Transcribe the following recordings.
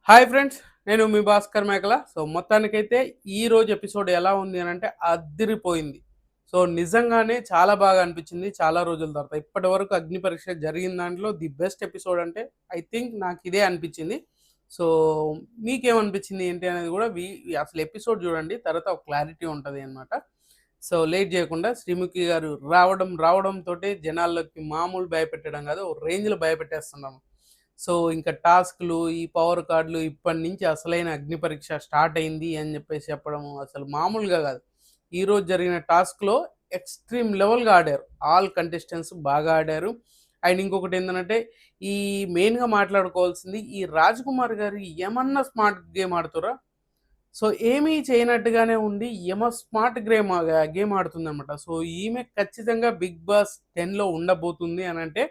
Hi friends, నేను మీ భాస్కర్ మేకల. So మొత్తానికైతే ఈ రోజు ఎపిసోడ్ ఎలా ఉంది అని అంటే అద్దిరిపోయింది. సో నిజంగానే చాలా బాగా అనిపించింది చాలా రోజుల తర్వాత. ఇప్పటి వరకు అగ్ని పరీక్ష జరిగిన దాంట్లో ది బెస్ట్ ఎపిసోడ్ అంటే ఐ థింక్ నాకు ఇదే అనిపించింది. సో మీకేమనిపించింది ఏంటి అనేది కూడా అసలు ఎపిసోడ్ చూడండి, తర్వాత ఒక క్లారిటీ ఉంటుంది అనమాట. సో లేట్ చేయకుండా శ్రీముఖి గారు రావడంతో జనాల్లోకి మామూలు భయపెట్టడం కాదు, ఒక రేంజ్లో భయపెట్టేస్తున్నాము. సో ఇంకా టాస్క్లు, ఈ పవర్ కార్డులు ఇప్పటి నుంచి అసలైన అగ్ని పరీక్ష స్టార్ట్ అయింది అని చెప్పేసి చెప్పడం అసలు మామూలుగా కాదు. ఈరోజు జరిగిన టాస్క్లో ఎక్స్ట్రీమ్ లెవెల్గా ఆడారు, ఆల్ కంటెస్టెంట్స్ బాగా ఆడారు. అండ్ ఇంకొకటి ఏంటంటే ఈ మెయిన్గా మాట్లాడుకోవాల్సింది, ఈ రాజ్ కుమార్ గారు ఏమన్నా స్మార్ట్ గేమ్ ఆడుతురా. సో ఏమీ చేయనట్టుగానే ఉండి స్మార్ట్ గేమ్ ఆడుతుంది అనమాట. సో ఈమె ఖచ్చితంగా బిగ్ బాస్ 10లో ఉండబోతుంది అని అంటే,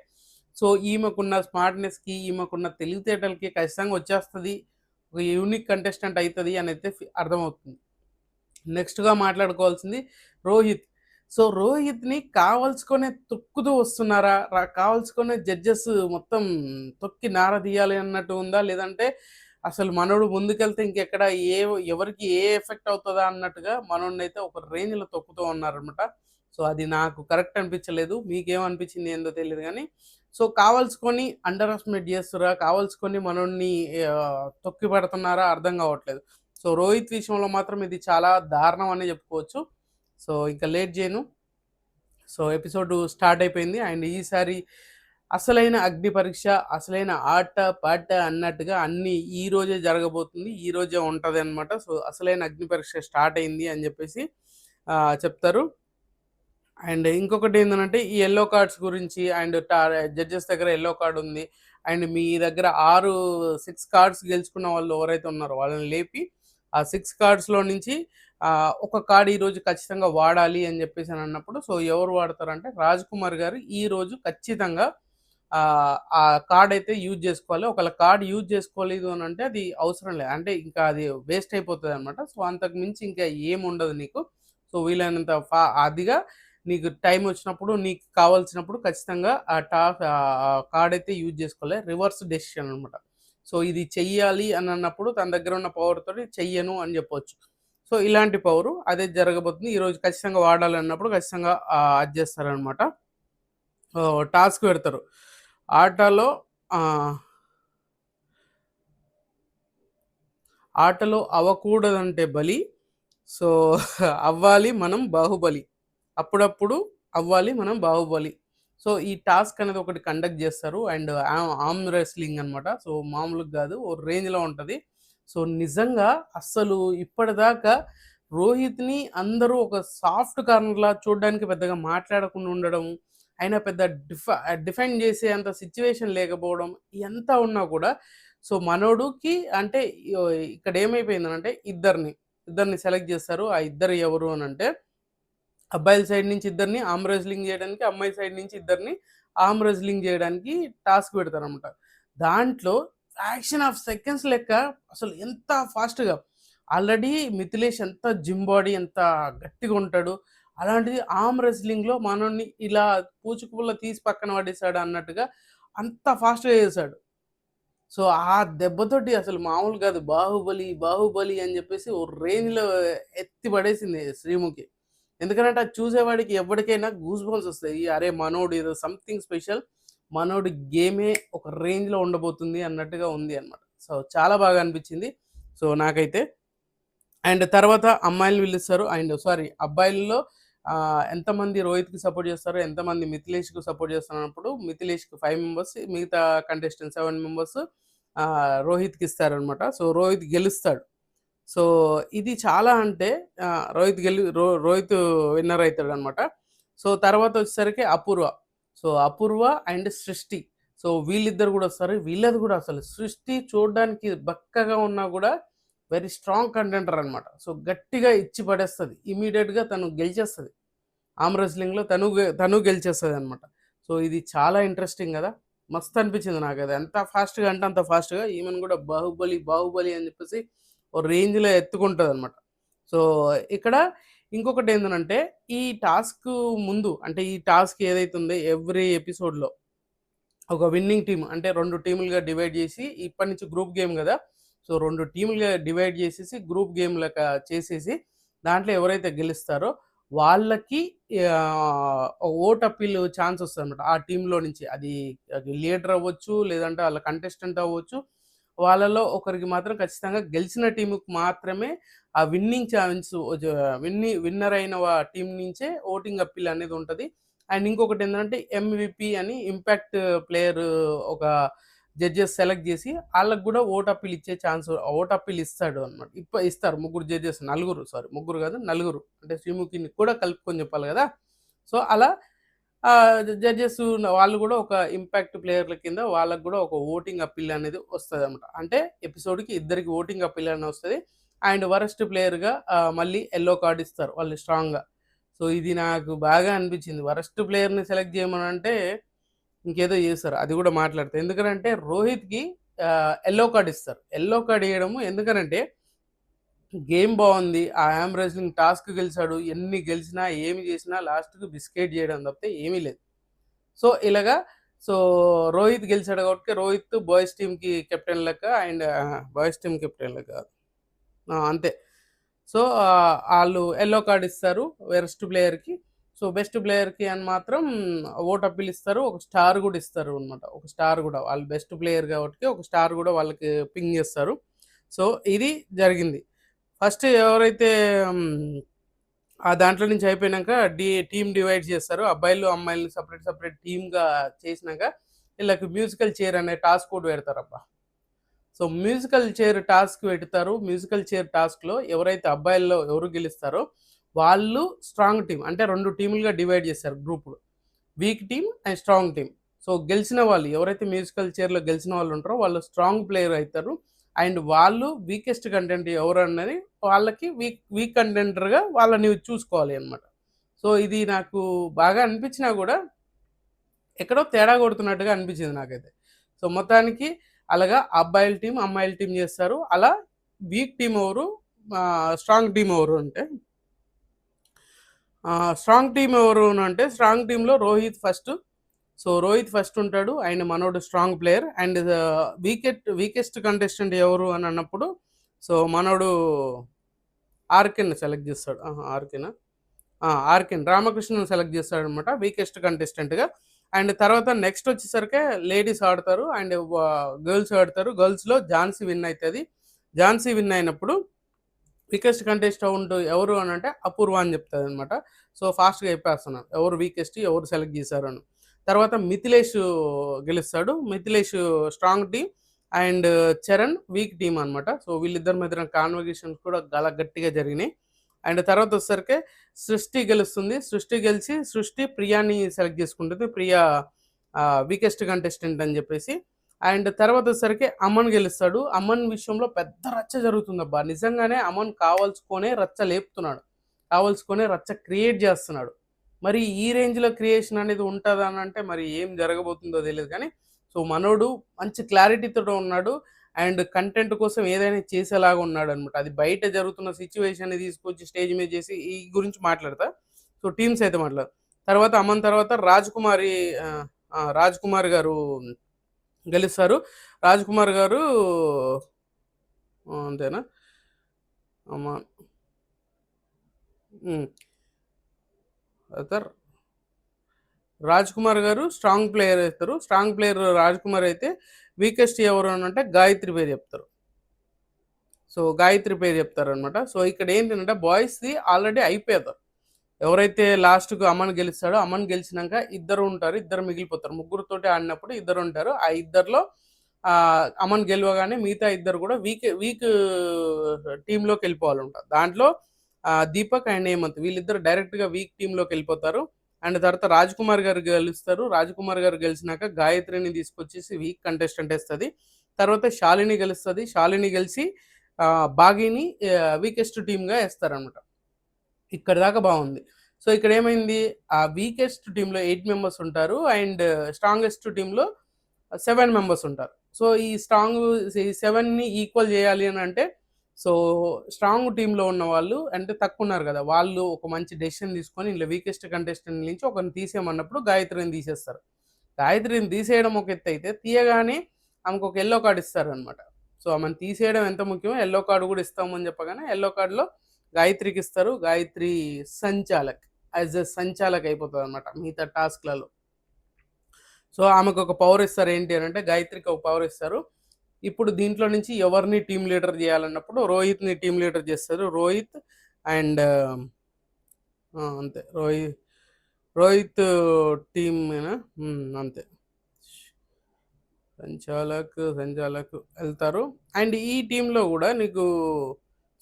సో ఈమెకున్న స్మార్ట్నెస్కి, ఈమెకున్న తెలివితేటలకి ఖచ్చితంగా వచ్చేస్తుంది, ఒక యూనిక్ కంటెస్టెంట్ అవుతుంది అని అయితే అర్థమవుతుంది. నెక్స్ట్గా మాట్లాడుకోవాల్సింది రోహిత్. సో రోహిత్ని కావాల్సుకొనే తొక్కుతూ వస్తున్నారా, కావాల్సుకొనే జడ్జెస్ మొత్తం తొక్కి నారదీయాలి అన్నట్టు ఉందా, లేదంటే అసలు మనోడు ముందుకెళ్తే ఇంకెక్కడ ఎవరికి ఏ ఎఫెక్ట్ అవుతుందా అన్నట్టుగా మనోడిని అయితే ఒక రేంజ్లో తొక్కుతూ ఉన్నారనమాట. సో అది నాకు కరెక్ట్ అనిపించలేదు. మీకేమనిపించింది ఏందో తెలియదు కానీ, సో కావాల్సుకొని అండర్ ఎస్టిమేట్ చేస్తురా, కావాల్సుకొని మనోడిని తొక్కి పడుతున్నారా అర్థం కావట్లేదు. సో రోహిత్ విషయంలో మాత్రం ఇది చాలా దారుణం అని చెప్పుకోవచ్చు. సో ఇంకా లేట్ చేయను. సో ఎపిసోడ్ స్టార్ట్ అయిపోయింది. అండ్ ఈసారి అసలైన అగ్ని పరీక్ష, అసలైన ఆట పాట అన్నట్టుగా అన్నీ ఈ రోజే జరగబోతుంది, ఈ రోజే ఉంటుంది అనమాట. సో అసలైన అగ్ని పరీక్ష స్టార్ట్ అయింది అని చెప్పేసి చెప్తారు. అండ్ ఇంకొకటి ఏంటంటే ఈ ఎల్లో కార్డ్స్ గురించి, అండ్ జడ్జెస్ దగ్గర ఎల్లో కార్డ్ ఉంది, అండ్ మీ దగ్గర 6 కార్డ్స్ గెలుచుకున్న వాళ్ళు ఎవరైతే ఉన్నారో వాళ్ళని లేపి ఆ 6 కార్డ్స్లో నుంచి ఒక కార్డ్ ఈరోజు ఖచ్చితంగా వాడాలి అని చెప్పేసి అని అన్నప్పుడు, సో ఎవరు వాడతారంటే రాజ్ కుమార్ గారు ఈరోజు ఖచ్చితంగా ఆ కార్డ్ అయితే యూజ్ చేసుకోవాలి. ఒకవేళ కార్డ్ యూజ్ చేసుకోలేదు అని అంటే అది అవసరం లేదు, అంటే ఇంకా అది వేస్ట్ అయిపోతుంది అనమాట. సో అంతకు మించి ఇంకా ఏముండదు నీకు. సో వీలైనంత అదిగా నీకు టైం వచ్చినప్పుడు, నీకు కావాల్సినప్పుడు ఖచ్చితంగా కార్డ్ అయితే యూజ్ చేసుకోవాలి. రివర్స్ డెసిషన్ అనమాట. సో ఇది చెయ్యాలి అని అన్నప్పుడు తన దగ్గర ఉన్న పవర్ తోటి చెయ్యను అని చెప్పొచ్చు. సో ఇలాంటి పవరు అదే జరగబోతుంది. ఈరోజు ఖచ్చితంగా వాడాలి అన్నప్పుడు ఖచ్చితంగా అది చేస్తారనమాట. టాస్క్ పెడతారు ఆటలో. ఆటలో అవ్వకూడదంటే బలి, సో అవ్వాలి మనం బాహుబలి, అప్పుడప్పుడు అవ్వాలి మనం బాహుబలి. సో ఈ టాస్క్ అనేది ఒకటి కండక్ట్ చేస్తారు. అండ్ ఆర్మ్ రెస్లింగ్ అనమాట. సో మామూలుగా కాదు, ఓ రేంజ్లో ఉంటుంది. సో నిజంగా అస్సలు ఇప్పటిదాకా రోహిత్ని అందరూ ఒక సాఫ్ట్ కార్నర్లా చూడడానికి పెద్దగా మాట్లాడకుండా ఉండడం, అయినా పెద్ద డిఫెండ్ చేసే అంత సిచ్యువేషన్ లేకపోవడం, ఎంత ఉన్నా కూడా సో మనోడుకి అంటే ఇక్కడ ఏమైపోయిందనంటే ఇద్దరిని సెలెక్ట్ చేస్తారు. ఆ ఇద్దరు ఎవరు అని అంటే, అబ్బాయిల సైడ్ నుంచి ఇద్దరిని ఆర్మ్ రెస్లింగ్ చేయడానికి, అమ్మాయి సైడ్ నుంచి ఇద్దరిని ఆర్మ్ రెస్లింగ్ చేయడానికి టాస్క్ పెడతారనమాట. దాంట్లో ఫ్రాక్షన్ ఆఫ్ సెకండ్స్ లెక్క అసలు ఎంత ఫాస్ట్గా, ఆల్రెడీ మిథిలేష్ ఎంత జిమ్ బాడీ, ఎంత గట్టిగా ఉంటాడు, అలాంటిది ఆర్మ్ రెస్లింగ్లో మనోడిని ఇలా పూచుకుపుల్ల తీసి పక్కన పడేశాడు అన్నట్టుగా అంత ఫాస్ట్గా చేశాడు. సో ఆ దెబ్బతోటి అసలు మామూలు కాదు, బాహుబలి బాహుబలి అని చెప్పేసి ఓ రేంజ్లో ఎత్తి పడేసింది శ్రీముఖి. ఎందుకంటే అది చూసేవాడికి ఎవరికైనా గూస్ బంప్స్ వస్తాయి. అరే మనోడు ఏదో సంథింగ్ స్పెషల్, మనోడి గేమే ఒక రేంజ్లో ఉండబోతుంది అన్నట్టుగా ఉంది అనమాట. సో చాలా బాగా అనిపించింది సో నాకైతే. అండ్ తర్వాత అమ్మాయిలు పిలుస్తారు, అండ్ సారీ అబ్బాయిల్లో ఎంతమంది రోహిత్కి సపోర్ట్ చేస్తారో, ఎంతమంది మిథిలేష్కి సపోర్ట్ చేస్తున్నప్పుడు మిథిలేష్కి 5 మెంబర్స్, మిగతా కంటెస్టెంట్ 7 మెంబర్స్ రోహిత్కి ఇస్తారనమాట. సో రోహిత్ గెలుస్తాడు. సో ఇది చాలా అంటే రోహిత్ విన్నర్ అవుతాడు అనమాట. సో తర్వాత వచ్చేసరికి అపూర్వ. సో అపూర్వ అండ్ సృష్టి, సో వీళ్ళిద్దరు కూడా వస్తారు. వీళ్ళది కూడా అసలు సృష్టి చూడడానికి బక్కగా ఉన్నా కూడా వెరీ స్ట్రాంగ్ కంటెంటర్ అనమాట. సో గట్టిగా ఇచ్చి పడేస్తుంది, ఇమీడియట్గా తను గెలిచేస్తుంది ఆర్మ్ రెస్లింగ్లో, తను గెలిచేస్తుంది అనమాట. సో ఇది చాలా ఇంట్రెస్టింగ్ కదా, మస్తు అనిపించింది నాకు. అది ఎంత ఫాస్ట్గా అంటే అంత ఫాస్ట్గా ఈమెను కూడా బాహుబలి బాహుబలి అని చెప్పేసి ఓ రేంజ్లో ఎత్తుకుంటుంది అనమాట. సో ఇక్కడ ఇంకొకటి ఏంటంటే, ఈ టాస్క్ ముందు అంటే ఈ టాస్క్ ఏదైతే ఉందో ఎవ్రీ ఎపిసోడ్లో ఒక విన్నింగ్ టీమ్ అంటే 2 టీములుగా డివైడ్ చేసి, ఇప్పటి నుంచి గ్రూప్ గేమ్ కదా, సో 2 టీములుగా డివైడ్ చేసేసి గ్రూప్ గేమ్ లెక్క చేసేసి దాంట్లో ఎవరైతే గెలుస్తారో వాళ్ళకి ఓట్ అప్పీల్ ఛాన్స్ వస్తదనమాట. ఆ టీమ్‌లో నుంచి. అది లీడర్ అవ్వచ్చు, లేదంటే ఆళ్ళ కంటెస్టెంట్ అవ్వచ్చు. వాళ్ళలో ఒకరికి మాత్రం ఖచ్చితంగా గెలిచిన టీముకి మాత్రమే ఆ విన్నింగ్ ఛాన్స్ విన్నర్ అయిన టీమ్ నుంచే ఓటింగ్ అప్పీల్ అనేది ఉంటది. అండ్ ఇంకొకటేందంటే ఎంవీపీ అని ఇంపాక్ట్ ప్లేయర్ ఒక జడ్జెస్ సెలెక్ట్ చేసి ఆళ్ళకి గూడా ఓట్ అప్పీల్ ఇచ్చే ఛాన్స్ ఓట్ అప్పీల్ ఇస్తాడు అనమాట. ఇస్తారు ముగ్గురు జడ్జెస్ ముగ్గురు కాదు నలుగురు. అంటే శ్రీముఖిని కూడా కలుపుకొని చెప్పాలి గదా! సో, అలా జడ్జెస్ వాళ్ళు గూడా ఒక ఇంపాక్ట్ ప్లేయర్ల కింద వాళ్ళకి గూడా ఒక ఓటింగ్ అప్పీల్ అనేది వస్తదనమాట. అంటే ఎపిసోడ్‌కి ఇద్దరికి ఓటింగ్ అప్పీల్ అని వస్తది. అండ్ వరస్ట్ ప్లేయర్‌గా మళ్ళీ యెల్లో కార్డ్ ఇస్తారు వాళ్ళు స్ట్రాంగ్‌గా. సో, ఇది నాకు బాగా అనిపించింది. వరస్ట్ ప్లేయర్‌ని సెలెక్ట్ చేయమనంటే ఇంకేదో చేస్తారు. అది గూడా మాట్లాడతా. ఎందుకనంటే రోహిత్‌కి యెల్లో కార్డ్ ఇస్తారు. యెల్లో కార్డ్ ఇయ్యడము ఎందుకనంటే గేమ్ బావుంది. ఆ యామ్ రెజ్లింగ్ టాస్క్ గెలిచాడు. ఎన్ని గెలిచినా, ఏమి చేసినా లాస్ట్‌కి బిస్కెట్ చేయడం తప్పితే ఏమీ లేదు. సో, ఇలాగా సో, రోహిత్ గెలిచాడు కాబట్టి రోహిత్ బాయ్స్ టీమ్‌కి కెప్టెన్ లెక్క అండ్ బాయ్స్ టీమ్ కెప్టెన్ లెక్క కాదు. అంతే. సో, ఆళ్ళు యెల్లో కార్డ్ ఇస్తారు వరస్ట్ ప్లేయర్‌కి. సో, బెస్ట్ ప్లేయర్‌కి అని మాత్రం ఓట్ అప్పీల్ ఇస్తారు. ఒక స్టార్ గూడా ఇస్తారు అన్నమాట. ఒక స్టార్ గూడా. వాళ్ళు బెస్ట్ ప్లేయర్ కాబట్టి ఒక స్టార్ గూడా వాళ్ళకి పింగ్ చేస్తారు. సో, ఇది జరిగింది. ఫస్ట్ ఎవరైతే దాంట్లో నుంచి అయిపోయినాక టీమ్ డివైడ్ చేస్తారు. అబ్బాయిలు, అమ్మాయిలని సెపరేట్ టీమ్‌గా చేసినాక వీళ్ళకి మ్యూజికల్ చైర్ అనే టాస్క్ కూడా పెడతారబ్బా! సో, మ్యూజికల్ చైర్ టాస్క్ పెడతారు. మ్యూజికల్ చైర్ టాస్క్‌లో ఎవరైతే అబ్బాయిల్లో ఎవరు గెలుస్తారో వాళ్ళు స్ట్రాంగ్ టీమ్. అంటే 2 టీములుగా డివైడ్ చేశారు గ్రూపులు. Week team and strong team. So, గెలిచిన వాళ్ళు ఎవరైతే మ్యూజికల్ చైర్‌లో గెలిచిన వాళ్ళు ఉంటారో వాళ్ళు స్ట్రాంగ్ ప్లేయర్ అయితారు. అండ్ వాళ్ళు వీకెస్ట్ కంటెంట్ ఎవరన్నది వాళ్ళకి వీక్ కంటెంటర్‌గా వాళ్ళని చూసుకోవాలి అన్నమాట. సో, ఇది నాకు బాగా అనిపించినా గూడా ఎక్కడో తేడా కొడుతున్నట్టుగా అనిపించింది నాకైతే. సో, మొత్తానికి అలాగా అబ్బాయిల టీమ్, అమ్మాయిల టీమ్ చేస్తారు. అలా వీక్ టీమ్ ఎవరు, స్ట్రాంగ్ టీమ్ ఎవరు అంటే స్ట్రాంగ్ టీమ్ ఎవరు అంటే స్ట్రాంగ్ టీమ్‌లో Rohit first. So, Rohit first ఉంటాడు. అండ్ మనోడు strong player. And weakest contestant ఎవరు అని అన్నప్పుడు సో, మనోడు ఆర్‌కెన్ సెలెక్ట్ చేస్తాడు. ఆర్‌కెనా? ఆర్‌కెన్ రామకృష్ణన్ సెలెక్ట్ చేస్తాడనమాట వీకెస్ట్ కంటెస్టెంట్‌గా. అండ్ తర్వాత నెక్స్ట్ వచ్చేసరికి లేడీస్ ఆడతారు. అండ్ గర్ల్స్ ఆడతారు. గర్ల్స్‌లో ఝాన్సీ విన్ అయితది. ఝాన్సీ విన్ అయినప్పుడు వీకెస్ట్ కంటెస్టెంట్ ఎవరు అని అంటే అపూర్వ అని చెప్తాదనమాట. సో, ఫాస్ట్‌గా చెప్పేస్తున్నాను. ఎవరు వీకెస్ట్, ఎవరు సెలెక్ట్ చేశారు అని. తర్వాత మిథిలేష్ గెలుస్తాడు. Mithilesh strong team and Charan week team అనమాట. సో, వీళ్ళిద్దరి మధ్యన కాన్వర్జేషన్స్ కూడా చాలా గట్టిగా జరిగినాయి. అండ్ తర్వాత వచ్చేసరికి సృష్టి గెలుస్తుంది. సృష్టి గెలిచి ప్రియాని సెలెక్ట్ చేసుకుంటుంది. ప్రియా వీకెస్ట్ కంటెస్టెంట్ అని చెప్పేసి. అండ్ తర్వాత వచ్చేసరికి అమన్ గెలుస్తాడు. అమన్ విషయంలో పెద్ద రచ్చ జరుగుతుందబ్బా! నిజంగానే అమన్ కావాల్సుకొనే రచ్చ లేపుతున్నాడు. కావాల్సుకొనే రచ్చ క్రియేట్ చేస్తున్నాడు. మరి ఈ రేంజ్‌లో క్రియేషన్ అనేది ఉంటదా అనంటే మరి ఏం జరగబోతుందో తెలీదు కానీ, సో, మనోడు మంచి క్లారిటీతోటి ఉన్నాడు. అండ్ కంటెంట్ కోసం ఏదైనా చేసేలాగా ఉన్నాడనమాట. అది బయట జరుగుతున్న సిట్యుయేషన్‌ని తీసుకొచ్చి స్టేజ్ మీద చేసి ఈ గురించి మాట్లాడతా. సో, టీమ్స్ అయితే తర్వాత అమన్ తర్వాత రాజ్ కుమార్ గారు గెలుస్తారు. రాజ్ కుమార్ గారు అంతేనా? అమన్ హ్మ్. తర్వాత రాజ్ కుమార్ గారు స్ట్రాంగ్ ప్లేయర్ అవుతారు. స్ట్రాంగ్ ప్లేయర్ రాజ్ కుమార్ అయితే వీకెస్ట్ ఎవరు అనంటే గాయత్రి పేరు చెప్తారు. సో, గాయత్రి పేరు చెప్తారనమాట. సో, ఇక్కడ ఏంటంటే బాయ్స్‌ది ఆల్రెడీ అయిపోయారు. ఎవరైతే లాస్ట్‌కు అమన్ గెలుస్తాడో అమన్ గెలిచినాక ఇద్దరు ఉంటారు. ఇద్దరు మిగిలిపోతారు. ముగ్గురితోటి ఆడినప్పుడు ఇద్దరు ఉంటారు. ఆ ఇద్దరిలో అమన్ గెలవగానే మిగతా ఇద్దరు కూడా వీక్ టీమ్‌లోకి వెళ్ళిపోవాలంట. దాంట్లో దీపక్ అండ్ హేమంత్ వీళ్ళిద్దరు డైరెక్ట్‌గా వీక్ టీమ్‌లోకి వెళ్ళిపోతారు. అండ్ తర్వాత రాజ్ కుమార్ గారు గెలుస్తారు. రాజ్ కుమార్ గారు గెలిచినాక గాయత్రిని తీసుకొచ్చేసి వీక్ కంటెస్టెంట్ ఏస్తది. తర్వాత శాలిని గెలుస్తది. శాలిని గెలిచి బాగీని వీకెస్ట్ టీమ్‌గా ఏస్తారనమాట. ఇక్కడి దాకా బాగుంది. సో, ఇక్కడ ఏమైంది ఆ వీకెస్ట్ టీమ్‌లో 8 మెంబర్స్ ఉంటారు. అండ్ స్ట్రాంగెస్ట్ టీమ్‌లో 7 మెంబర్స్ ఉంటారు. సో, ఈ 7ని ఈక్వల్ చేయాలి అని అంటే సో, స్ట్రాంగ్ టీమ్‌లో ఉన్న వాళ్ళు అంటే తక్కువున్నారు కదా! వాళ్ళు ఒక మంచి డెసిషన్ తీసుకొని ఇలా వీకెస్ట్ కంటెస్టెంట్ నుంచి ఒకరిని తీసేయమన్నప్పుడు గాయత్రిని తీసేస్తారు. గాయత్రిని తీసేయడం ఒక ఎత్తయితే తీయగానే ఆమెకు ఒక యెల్లో కార్డ్ ఇస్తారనమాట. సో ఆమెను తీసేయడం ఎంత ముఖ్యమో యెల్లో కార్డ్ కూడా ఇస్తామని చెప్పగానే యెల్లో కార్డ్లో గాయత్రికి ఇస్తారు. గాయత్రి సంచాలక్, యాజ్ ఎ సంచాలక్ అయిపోతుంది అనమాట మిగతా టాస్క్లలో. సో ఆమెకు ఒక పవర్ ఇస్తారు. ఏంటి అని అంటే గాయత్రికి ఒక పవర్ ఇస్తారు. ఇప్పుడు దీంట్లో నుంచి ఎవరిని టీమ్ లీడర్ చేయాలన్నప్పుడు రోహిత్ని టీమ్ లీడర్ చేస్తారు. రోహిత్ అండ్ అంతే, రోహిత్ టీమ్ అంతే, సంచాలక్ వెళ్తారు. అండ్ ఈ టీంలో కూడా నీకు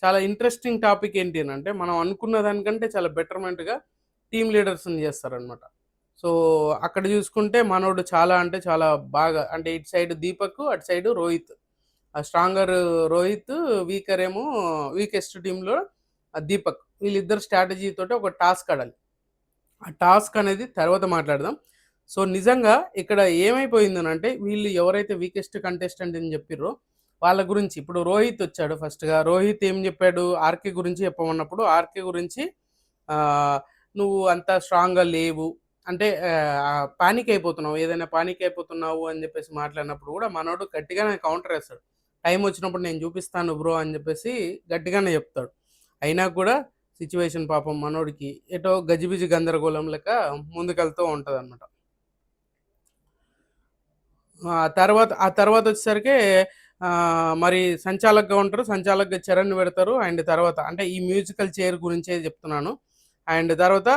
చాలా ఇంట్రెస్టింగ్ టాపిక్ ఏంటి అని అంటే మనం అనుకున్న దానికంటే చాలా బెటర్మెంట్గా టీమ్ లీడర్స్ని చేస్తారనమాట. సో అక్కడ చూసుకుంటే మనోడు చాలా అంటే చాలా బాగా, అంటే ఇటు సైడ్ దీపక్, అటు సైడ్ రోహిత్. ఆ స్ట్రాంగర్ రోహిత్, వీకర్ ఏమో వీకెస్ట్ టీంలో దీపక్. వీళ్ళిద్దరు స్ట్రాటజీ తోటి ఒక టాస్క్ ఆడాలి. ఆ టాస్క్ అనేది తర్వాత మాట్లాడదాం. సో నిజంగా ఇక్కడ ఏమైపోయిందని అంటే వీళ్ళు ఎవరైతే వీకెస్ట్ కంటెస్టెంట్ అని చెప్పిర్రో వాళ్ళ గురించి ఇప్పుడు రోహిత్ వచ్చాడు. ఫస్ట్గా రోహిత్ ఏం చెప్పాడు, ఆర్కే గురించి చెప్పమన్నప్పుడు ఆర్కే గురించి నువ్వు అంత స్ట్రాంగ్గా లేవు అంటే పానిక్ అయిపోతున్నావు, ఏదైనా పానిక్ అయిపోతున్నావు అని చెప్పేసి మాట్లాడినప్పుడు కూడా మనోడు గట్టిగానే కౌంటర్ వేస్తాడు. టైం వచ్చినప్పుడు నేను చూపిస్తాను బ్రో అని చెప్పేసి గట్టిగానే చెప్తాడు. అయినా కూడా సిచ్యువేషన్ పాపం మనోడికి ఎటో గజిబిజి గందరగోళం లెక్క ముందుకెళ్తూ ఉంటుంది అనమాట. ఆ తర్వాత వచ్చేసరికి మరి సంచాలక్గా ఉంటారు. సంచాలక్గా చరణ్ పెడతారు. అండ్ తర్వాత అంటే ఈ మ్యూజికల్ చైర్ గురించే చెప్తున్నాను. అండ్ తర్వాత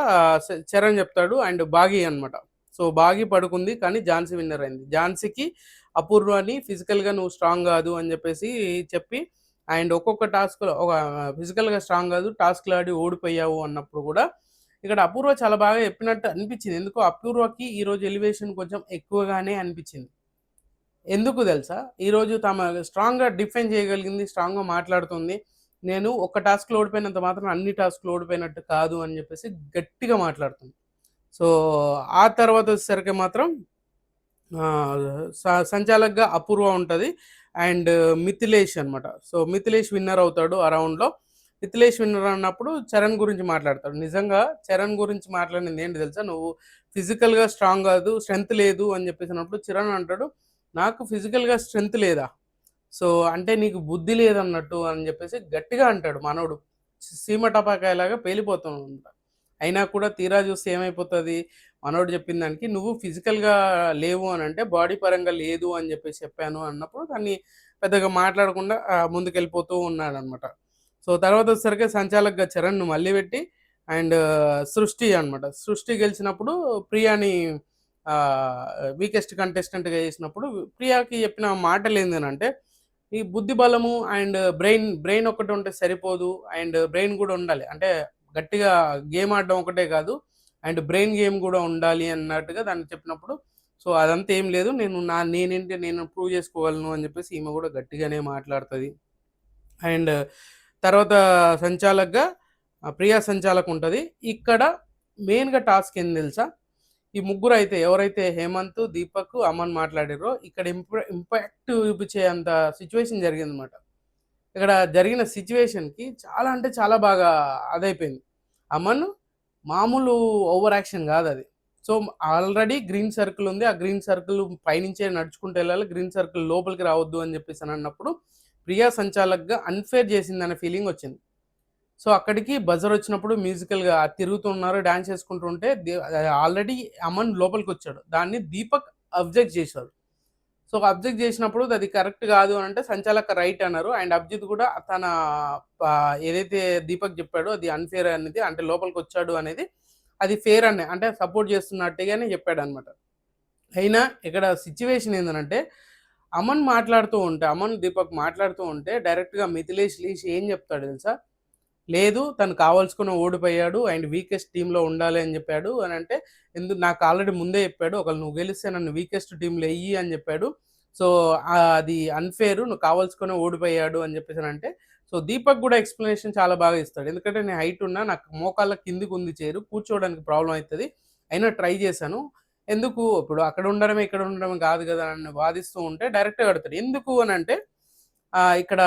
చరణ్ చెప్తాడు అండ్ బాగి అనమాట. సో బాగి పడుకుంది కానీ ఝాన్సీ విన్నర్ అయింది. ఝాన్సీకి అపూర్వాని ఫిజికల్గా నువ్వు స్ట్రాంగ్ కాదు అని చెప్పేసి చెప్పి అండ్ ఒక్కొక్క టాస్క్లో ఒక ఫిజికల్గా స్ట్రాంగ్ కాదు, టాస్క్లు ఆడి ఓడిపోయావు అన్నప్పుడు కూడా ఇక్కడ అపూర్వ చాలా బాగా చెప్పినట్టు అనిపించింది. ఎందుకో అపూర్వకి ఈరోజు ఎలివేషన్ కొంచెం ఎక్కువగానే అనిపించింది. ఎందుకు తెలుసా, ఈరోజు తమ స్ట్రాంగ్గా డిఫెండ్ చేయగలిగింది, స్ట్రాంగ్గా మాట్లాడుతుంది. నేను ఒక టాస్క్లో ఓడిపోయినంత మాత్రం అన్ని టాస్క్లో ఓడిపోయినట్టు కాదు అని చెప్పేసి గట్టిగా మాట్లాడుతుంది. సో ఆ తర్వాత వచ్చేసరికి మాత్రం సంచాలక్గా అపూర్వ ఉంటుంది అండ్ మిథిలేష్ అనమాట. సో మిథిలేష్ విన్నర్ అవుతాడు ఆ రౌండ్లో. మిథిలేష్ విన్నర్ అన్నప్పుడు చరణ్ గురించి మాట్లాడతాడు. నిజంగా చరణ్ గురించి మాట్లాడింది ఏంటి తెలుసా, నువ్వు ఫిజికల్గా స్ట్రాంగ్ కాదు, స్ట్రెంత్ లేదు అని చెప్పేసి అన్నప్పుడు చరణ్ అంటాడు నాకు ఫిజికల్గా స్ట్రెంత్ లేదా, సో అంటే నీకు బుద్ధి లేదన్నట్టు అని చెప్పేసి గట్టిగా అంటాడు. మనోడు సీమ టపాకాయలాగా పేలిపోతాడు. అయినా కూడా తీరా చూస్తే ఏమైపోతుంది, మనోడు చెప్పిన దానికి నువ్వు ఫిజికల్గా లేవు అని అంటే బాడీ పరంగా లేదు అని చెప్పేసి చెప్పాను అన్నప్పుడు దాన్ని పెద్దగా మాట్లాడకుండా ముందుకెళ్ళిపోతూ ఉన్నాడు అనమాట. సో తర్వాత వచ్చేసరికి సంచాలక్గా చరణ్ను మళ్ళీ పెట్టి అండ్ సృష్టి అనమాట. సృష్టి గెలిచినప్పుడు ప్రియాని వీకెస్ట్ కంటెస్టెంట్గా చేసినప్పుడు ప్రియాకి చెప్పిన మాటలు ఏంటంటే ఈ బుద్ధి బలము అండ్ బ్రెయిన్ ఒకటి ఉంటే సరిపోదు, అండ్ బ్రెయిన్ కూడా ఉండాలి, అంటే గట్టిగా గేమ్ ఆడడం ఒకటే కాదు అండ్ బ్రెయిన్ గేమ్ కూడా ఉండాలి అన్నట్టుగా దాన్ని చెప్పినప్పుడు సో అదంతా ఏం లేదు, నేనేంటి నేను ప్రూవ్ చేసుకోగలను అని చెప్పేసి ఈమె కూడా గట్టిగానే మాట్లాడుతుంది. అండ్ తర్వాత సంచాలక్గా ప్రియా సంచాలక్ ఉంటుంది. ఇక్కడ మెయిన్గా టాస్క్ ఏంది తెలుసా, ఈ ముగ్గురు అయితే ఎవరైతే హేమంత్, దీపక్, అమన్ మాట్లాడారో ఇక్కడ ఇంపాక్ట్ చూపించే అంత సిచ్యువేషన్ జరిగిందనమాట. ఇక్కడ జరిగిన సిచ్యువేషన్కి చాలా అంటే చాలా బాగా అదైపోయింది. అమన్ మామూలు ఓవర్ యాక్షన్ కాదు అది. సో ఆల్రెడీ గ్రీన్ సర్కిల్ ఉంది, ఆ గ్రీన్ సర్కిల్ పైనుంచే నడుచుకుంటూ వెళ్ళాలి, గ్రీన్ సర్కిల్ లోపలికి రావద్దు అని చెప్పేసి అన్నప్పుడు ప్రియా సంచాలక్గా అన్ఫేర్ చేసిందనే ఫీలింగ్ వచ్చింది. సో అక్కడికి బజర్ వచ్చినప్పుడు మ్యూజికల్గా తిరుగుతున్నారు, డాన్స్ చేసుకుంటుంటే ఆల్రెడీ అమన్ లోపలికి వచ్చాడు, దాన్ని దీపక్ అబ్జెక్ట్ చేశాడు. సో అబ్జెక్ట్ చేసినప్పుడు అది కరెక్ట్ కాదు అని అంటే సంచాలక రైట్ అన్నారు. అండ్ అభిజిత్ కూడా తన ఏదైతే దీపక్ చెప్పాడో అది అన్ఫేర్ అనేది, అంటే లోపలికి వచ్చాడు అనేది అది ఫేర్ అని అంటే సపోర్ట్ చేస్తున్నట్టుగానే చెప్పాడు అనమాట. అయినా ఇక్కడ సిచ్యువేషన్ ఏంటంటే అమన్ దీపక్ మాట్లాడుతూ ఉంటే డైరెక్ట్గా మిథిలేష్ లేచి ఏం చెప్తాడు తెలుసా, లేదు తను కావాల్సుకుని ఓడిపోయాడు అండ్ వీకెస్ట్ టీంలో ఉండాలి అని చెప్పాడు అని అంటే నాకు ఆల్రెడీ ముందే చెప్పాడు, ఒకళ్ళు నువ్వు గెలిస్తే నన్ను వీకెస్ట్ టీంలో వెయ్యి అని చెప్పాడు. సో అది అన్ఫేర్, నువ్వు కావాల్సుకుని ఓడిపోయాడు అని చెప్పేసి అంటే సో దీపక్ కూడా ఎక్స్ప్లెనేషన్ చాలా బాగా ఇస్తాడు. ఎందుకంటే నేను హైట్ ఉన్నా, నాకు మోకాళ్ళ కిందికి ఉంది చేరు, కూర్చోవడానికి ప్రాబ్లం అవుతుంది, అయినా ట్రై చేశాను, ఎందుకు ఇప్పుడు అక్కడ ఉండడమే ఇక్కడ ఉండడమే కాదు కదా అని వాదిస్తూ ఉంటే డైరెక్ట్గా అడుగుతాడు. ఎందుకు అని అంటే ఇక్కడ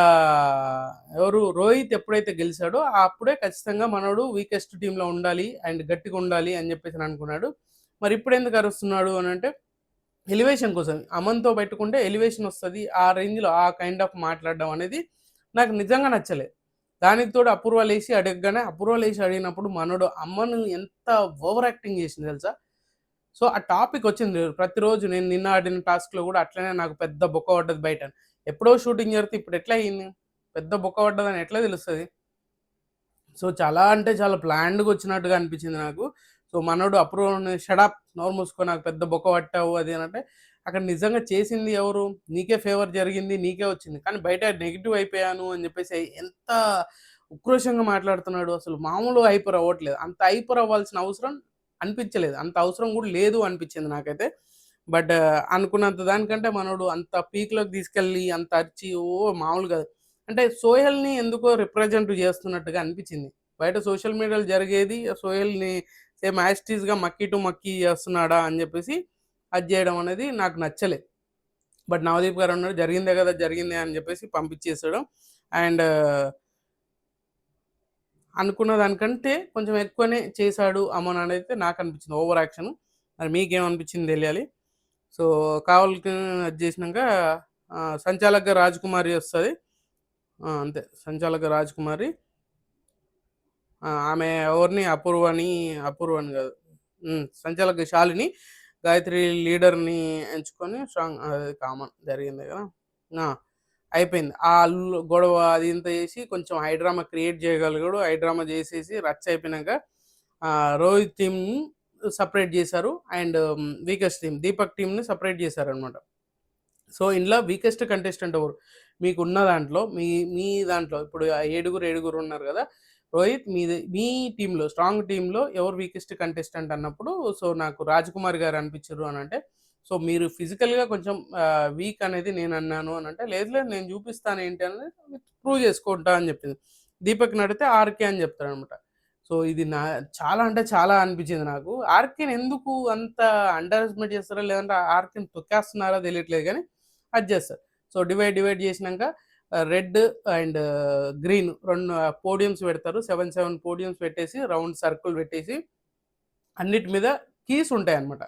ఎవరు రోహిత్ ఎప్పుడైతే గెలిచాడో అప్పుడే ఖచ్చితంగా మనోడు వీకెస్ట్ టీంలో ఉండాలి అండ్ గట్టిగా ఉండాలి అని చెప్పేసి అనుకున్నాడు. మరి ఇప్పుడు ఎందుకు అరుస్తున్నాడు అని అంటే ఎలివేషన్ కోసం అమన్‌తో పెట్టుకుంటే ఎలివేషన్ వస్తది. ఆ రేంజ్‌లో ఆ కైండ్ ఆఫ్ మాట్లాడడం అనేది నాకు నిజంగా నచ్చలేదు. దానికి తోడు అపూర్వ లేసి అడగగానే అపూర్వ లేసి అడిగినప్పుడు మనోడు అమ్మను ఎంత ఓవర్ యాక్టింగ్ చేసింది తెలుసా? సో, ఆ టాపిక్ వచ్చింది. ప్రతిరోజు నేను నిన్న ఆడిన టాస్క్‌లో కూడా అట్లనే నాకు పెద్ద బొక్క పడ్డది బయట. ఎప్పుడో షూటింగ్ జరిగితే ఇప్పుడు ఎట్లా అయింది? పెద్ద బొక్క పడ్డదని ఎట్లా తెలుస్తది? సో, చాలా అంటే చాలా ప్లాన్డ్‌గా వచ్చినట్టుగా అనిపించింది నాకు. సో, మనోడు అప్రూవ్‌ని షడప్ నోరు మూసుకో నాకు పెద్ద బొక్క పట్టావు అది అని అంటే, అక్కడ నిజంగా చేసింది ఎవరు? నీకే ఫేవర్ జరిగింది. నీకే వచ్చింది. కానీ బయట నెగెటివ్ అయిపోయాను అని చెప్పేసి ఎంత ఉక్రోషంగా మాట్లాడుతున్నాడు. అసలు మామూలుగా హైపర్ అవ్వట్లేదు. అంత హైపర్ అవ్వాల్సిన అవసరం అనిపించలేదు. అంత అవసరం కూడా లేదు అనిపించింది నాకైతే. బట్ అనుకున్నంత దానికంటే మనోడు అంత పీక్‌లోకి తీసుకెళ్ళి అంత అరిచి మామూలుగా అంటే సోహెల్‌ని ఎందుకో రిప్రజెంట్ చేస్తున్నట్టుగా అనిపించింది. బయట సోషల్ మీడియాలో జరిగేది సోహెల్‌ని సేమ్ యాజ్ ఇట్ ఈస్‌గా మక్కీ టు మక్కీ చేస్తున్నాడా అని చెప్పేసి అది చేయడం అనేది నాకు నచ్చలే. బట్ నవదీప్ గారు అన్నాడు జరిగిందే కదా! జరిగిందే అని చెప్పేసి పంపించేసాడు. అండ్ అనుకున్న దానికంటే కొంచెం ఎక్కువనే చేశాడు అమన్ అనైతే నాకు అనిపించింది ఓవర్ యాక్షన్. మరి మీకేమనిపించింది తెలియాలి. సో, కావాలకి అది చేసినాక సంచాలక్‌గా రాజకుమారి వస్తది. అంతే సంచాలక రాజకుమారి. ఆమె ఎవరిని అపూర్వని కాదు. సంచాలక శాలిని గాయత్రి లీడర్‌ని ఎంచుకొని స్ట్రాంగ్ అది కామన్ జరిగింది కదా! ఆ! అయిపోయింది. ఆ గొడవ అది ఇంత చేసి కొంచెం హైడ్రామా క్రియేట్ చేయగలిగాడు. హైడ్రామా చేసేసి రచ్చ అయిపోయినాక రోహిత్ టీమ్‌ని సెపరేట్ చేశారు. అండ్ వీకెస్ట్ టీమ్ దీపక్ టీమ్‌ని సెపరేట్ చేశారనమాట. సో, ఇందులో వీకెస్ట్ కంటెస్టెంట్ ఎవరు? మీకున్న దాంట్లో మీ మీ దాంట్లో ఇప్పుడు ఏడుగురు ఉన్నారు గదా! రోహిత్ మీ టీమ్‌లో స్ట్రాంగ్ టీమ్‌లో ఎవరు వీకెస్ట్ కంటెస్టెంట్ అన్నప్పుడు సో, నాకు రాజకుమారి గారు అనిపించిర్రు అనంటే, సో, మీరు ఫిజికల్‌గా కొంచెం వీక్ అనేది నేనన్నాను అనంటే, లేదు లేదు నేను చూపిస్తాను ఏంటి అనేది ప్రూవ్ చేసుకుంటా అని చెప్పింది. దీపక్‌ని అడిగితే ఆర్‌కే అని చెప్తాడనమాట. సో, ఇది చాలా అంటే చాలా అనిపించింది నాకు. ఆర్‌కేని ఎందుకు అంత అండర్ ఎస్టిమేట్ చేస్తారో లేదంటే ఆర్‌కేని తొక్కేస్తున్నారో తెలియట్లేదు గానీ అది చేస్తారు. సో, డివైడ్ చేసినంక రెడ్ అండ్ గ్రీన్ 2 పోడియమ్స్ పెడతారు. 7 పోడియమ్స్ పెట్టేసి రౌండ్ సర్కిల్ పెట్టేసి అన్నిటి మీద కీస్ ఉంటాయన్నమాట.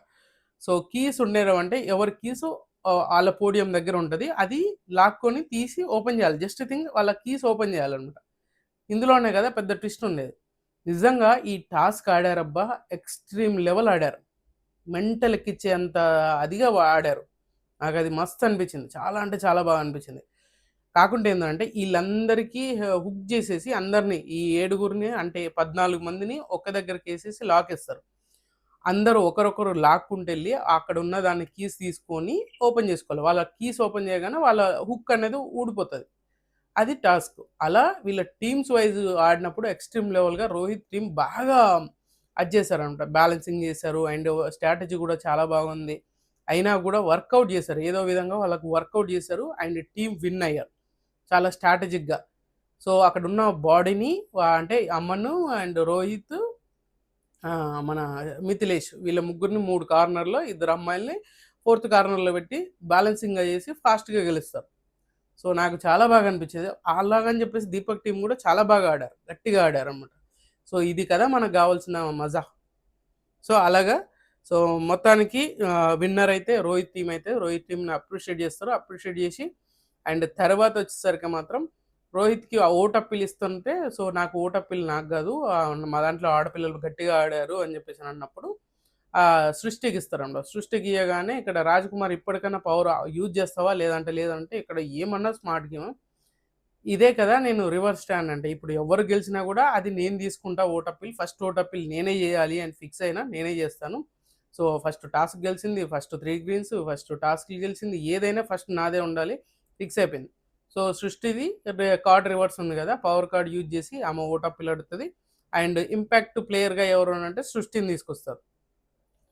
సో, కీస్ ఉండడం అంటే ఎవరి కీసు ఆళ్ళ పోడియం దగ్గర ఉంటది. అది లాక్కొని తీసి ఓపెన్ చేయాలి. జస్ట్ థింక్ వాళ్ళ కీస్ ఓపెన్ చేయాలన్నమాట. ఇందులోనే కదా పెద్ద ట్విస్ట్ ఉండేది. నిజంగా ఈ టాస్క్ ఆడారబ్బా! ఎక్స్‌ట్రీమ్ లెవెల్ ఆడారు. మెంటల్ ఎక్కిచ్చేంత అదిగా ఆడారు. నాకది మస్త్ అనిపించింది. చాలా అంటే చాలా బాగా అనిపించింది. కాకుంటే ఏందంటే ఈళ్ళందరికీ హుక్ జేసేసి అందరిని ఈ ఏడుగురిని అంటే 14 మందిని ఒక్క దగ్గరకేసేసి లాకేస్తారు. అందరూ ఒకరొకరు లాక్కుంటెళ్ళి అక్కడున్న దాన్ని కీస్ తీసుకొని ఓపెన్ జేసుకోవాలి. వాళ్ళ కీస్ ఓపెన్ చేయగానే వాళ్ళ హుక్ అనేది ఊడిపోతది. అది టాస్క్. అలా వీళ్ళ టీమ్స్ వైస్ ఆడినప్పుడు ఎక్స్‌ట్రీమ్ లెవెల్‌గా రోహిత్ టీమ్ బాగా అది చేశారనమాట. బ్యాలెన్సింగ్ చేశారు. అండ్ స్ట్రాటజీ గూడా చాలా బాగుంది. అయినా గూడా వర్కౌట్ చేశారు. ఏదో విధంగా వాళ్ళకి వర్కౌట్ చేశారు. అండ్ టీమ్ విన్ అయ్యారు. చాలా స్ట్రాటజిక్‌గా. సో, అక్కడున్న బాడీని అంటే అమను అండ్ రోహిత్ మన మిథిలేష్ వీళ్ళ ముగ్గురిని 3 కార్నర్‌లో ఇద్దరు అమ్మాయిల్ని ఫోర్త్ కార్నర్‌లో పెట్టి బ్యాలెన్సింగ్‌గా చేసి ఫాస్ట్‌గా గెలుస్తారు. సో, నాకు చాలా బాగా అనిపించేది. అలాగని చెప్పేసి దీపక్ టీమ్ కూడా చాలా బాగా ఆడారు. గట్టిగా ఆడారన్నమాట. సో, ఇది కదా మనకు గావాల్సిన మజా. సో, అలాగా సో, మొత్తానికి విన్నర్ అయితే రోహిత్ టీమ్ అయితే రోహిత్ టీమ్‌ని అప్రిషియేట్ చేస్తారు. అప్రిషియేట్ చేసి అండ్ తర్వాత వచ్చేసరికి మాత్రం రోహిత్‌కి ఆ ఓటప్పీలు ఇస్తుంటే సో, నాకు ఓటప్పీలు నాకు గాదు. మా దాంట్లో ఆడపిల్లలు గట్టిగా ఆడారు అని చెప్పేసి అన్నప్పుడు సృష్టికి ఇస్తారన్నమాట. సృష్టికి ఇయ్యగానే ఇక్కడ రాజ్‌కుమార్ ఇప్పటికైనా పవర్ యూజ్ చేస్తావా? లేదంటే లేదంటే ఇక్కడ ఏమన్నా స్మార్ట్ గేమ్. ఇదే కదా నేను రివర్స్ స్టాండ్ అంటే. ఇప్పుడు ఎవ్వరు గెలిచినా గూడా అది నేను తీసుకుంటా ఓటప్పీలు. ఫస్ట్ ఓటప్పీలు నేనే జేయాలి అని ఫిక్స్ అయినా నేనే జేస్తాను. సో, ఫస్ట్ టాస్క్ గెలిసింది. ఫస్ట్ 3 గ్రీన్స్, ఫస్ట్ టాస్క్‌లు గెలిసింది. ఏదైనా ఫస్ట్ నాదే ఉండాలి. ఫిక్స్ అయిపోయింది. సో, సృష్టిది కార్డ్ రివర్స్ ఉంది గదా! పవర్ కార్డ్ యూజ్ జేసి ఆమె ఓటప్పీలు అడుగుతది. అండ్ ఇంపాక్ట్ ప్లేయర్‌గా ఎవరు అనంటే సృష్టిని తీసుకొస్తారు.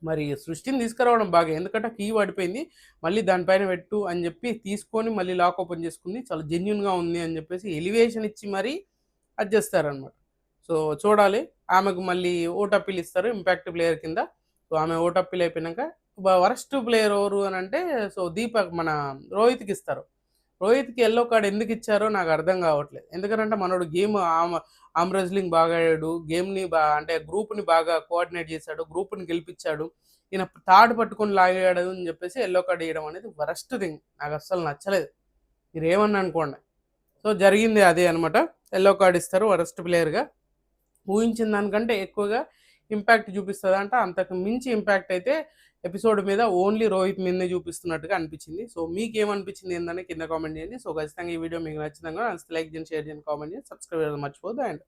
మరి సృష్టిని తీసుకురావడం బాగా. ఎందుకంటే కీ పడిపోయింది. మళ్ళీ దానిపైన పెట్టు అని జెప్పి తీసుకొని మళ్ళీ లాక్ ఓపెన్ చేసుకుంది. చాలా జెన్యూన్‌గా ఉంది అని జెప్పేసి ఎలివేషన్ ఇచ్చి మరీ అది జేస్తారనమాట. సో, చూడాలి. ఆమెకు మళ్ళీ ఓటప్పీలు ఇస్తారు ఇంపాక్ట్ ప్లేయర్ కింద. సో, ఆమె ఓటప్పీలు అయిపోయినాక వరస్ట్ ప్లేయర్ ఎవరు అనంటే సో, దీపక్ మన రోహిత్‌కిస్తారు. రోహిత్‌కి యెల్లో కార్డ్ ఎందుకిచ్చారో నాకు అర్థం గావట్లేదు. ఎందుకనంటే మనోడు గేమ్ ఆర్మ్ రెజ్లింగ్ బాగా ఆడాడు. గేమ్‌ని అంటే గ్రూప్‌ని బాగా కోఆర్డినేట్ చేశాడు. గ్రూప్‌ని గెలిపిచ్చాడు. ఈయన తాడు పట్టుకొని లాగాడు అని చెప్పేసి ఎల్లో కార్డ్ ఇవ్వడం అనేది వరస్ట్ థింగ్. నాకు అస్సలు నచ్చలేదు. మీరేమన్నా అనుకోండి. సో జరిగింది అదే అనమాట. ఎల్లో కార్డ్ ఇస్తారు వరస్ట్ ప్లేయర్గా. ఊహించిన దానికంటే ఎక్కువగా ఇంపాక్ట్ చూపిస్తుందంట. అంతకు మించి ఇంపాక్ట్ అయితే ఎపిసోడ్ మీద ఓన్లీ రోహిత్ మీదనే చూపిస్తున్నట్టుగా అనిపించింది. సో మీకేమనిపించింది ఏందని కింద కామెంట్ చేయండి. సో ఖచ్చితంగా ఈ వీడియో మీకు నచ్చినంగా లైక్ చేయండి, షేర్ చేయండి, కామెంట్ చేయండి, సబ్స్క్రైబ్ చేయడం మర్చిపోద్దు. అండ్